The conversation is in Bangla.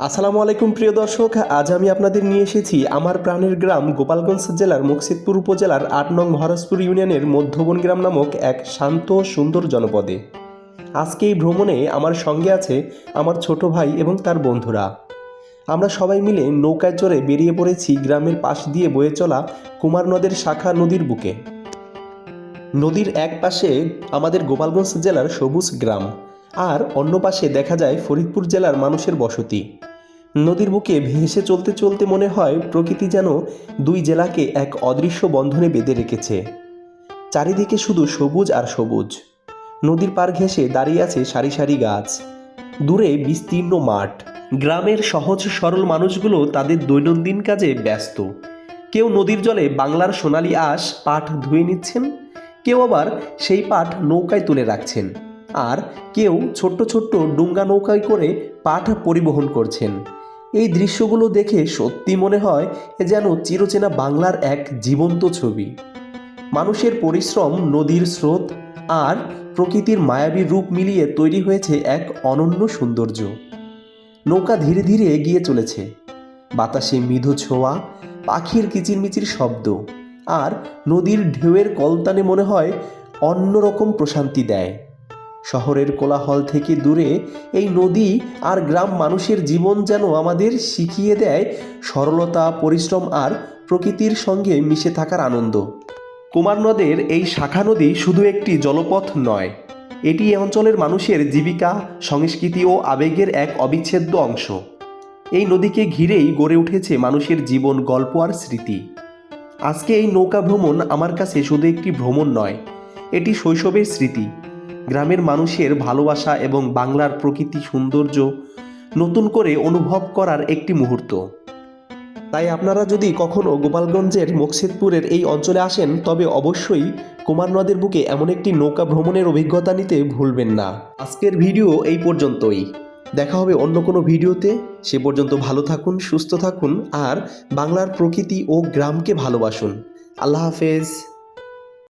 আসসালামু আলাইকুম প্রিয় দর্শক, আজ আমি আপনাদের নিয়ে এসেছি আমার প্রাণের গ্রাম গোপালগঞ্জ জেলার মুকসিদপুর উপজেলার ৮ নং মহারাজপুর ইউনিয়নের মধ্যবন গ্রাম নামক এক শান্ত সুন্দর জনপদে। আজকে এই ভ্রমণে আমার সঙ্গে আছে আমার ছোট ভাই এবং তার বন্ধুরা। আমরা সবাই মিলে নৌকায় চড়ে বেরিয়ে পড়েছি গ্রামের পাশ দিয়ে বয়ে চলা কুমার নদের শাখা নদীর বুকে। নদীর এক পাশে আমাদের গোপালগঞ্জ জেলার সবুজ গ্রাম, আর অন্য পাশে দেখা যায় ফরিদপুর জেলার মানুষের বসতি। নদীর বুকে ভেসে চলতে চলতে মনে হয় প্রকৃতি যেন দুই জেলাকে এক অদৃশ্য বন্ধনে বেঁধে রেখেছে। চারিদিকে শুধু সবুজ আর সবুজ। নদীর পার ঘেঁষে দাঁড়িয়ে আছে সারি সারি গাছ, দূরে বিস্তীর্ণ মাঠ। গ্রামের সহজ সরল মানুষগুলো তাদের দৈনন্দিন কাজে ব্যস্ত। কেউ নদীর জলে বাংলার সোনালি আঁশ পাট ধুয়ে নিচ্ছেন, কেউ আবার সেই পাট নৌকায় তুলে রাখছেন, আর কেউ ছোট্ট ছোট্ট ডুঙ্গা নৌকায় করে পাট পরিবহন করছেন। এই দৃশ্যগুলো দেখে সত্যি মনে হয় যেন চিরচেনা বাংলার এক জীবন্ত ছবি। মানুষের পরিশ্রম, নদীর স্রোত আর প্রকৃতির মায়াবী রূপ মিলিয়ে তৈরি হয়েছে এক অনন্য সৌন্দর্য। নৌকা ধীরে ধীরে এগিয়ে চলেছে, বাতাসে মৃদু ছোঁয়া, পাখির কিচিরমিচির শব্দ আর নদীর ঢেউয়ের কলতানে মনে হয় অন্যরকম প্রশান্তি দেয়। শহরের কোলাহল থেকে দূরে এই নদী আর গ্রাম মানুষের জীবন যেন আমাদের শিখিয়ে দেয় সরলতা, পরিশ্রম আর প্রকৃতির সঙ্গে মিশে থাকার আনন্দ। কুমার নদের এই শাখা নদী শুধু একটি জলপথ নয়, এটি এই অঞ্চলের মানুষের জীবিকা, সংস্কৃতি ও আবেগের এক অবিচ্ছেদ্য অংশ। এই নদীকে ঘিরেই গড়ে উঠেছে মানুষের জীবন, গল্প আর স্মৃতি। আজকে এই নৌকা ভ্রমণ আমার কাছে শুধু একটি ভ্রমণ নয়, এটি শৈশবের স্মৃতি, গ্রামের মানুষের ভালোবাসা এবং বাংলার প্রকৃতি সৌন্দর্য নতুন করে অনুভব করার একটি মুহূর্ত। তাই আপনারা যদি কখনও গোপালগঞ্জের মুকসিদপুরের এই অঞ্চলে আসেন, তবে অবশ্যই কুমার নদের বুকে এমন একটি নৌকা ভ্রমণের অভিজ্ঞতা নিতে ভুলবেন না। আজকের ভিডিও এই পর্যন্তই, দেখা হবে অন্য কোনো ভিডিওতে। সে পর্যন্ত ভালো থাকুন, সুস্থ থাকুন আর বাংলার প্রকৃতি ও গ্রামকে ভালোবাসুন। আল্লাহ হাফেজ।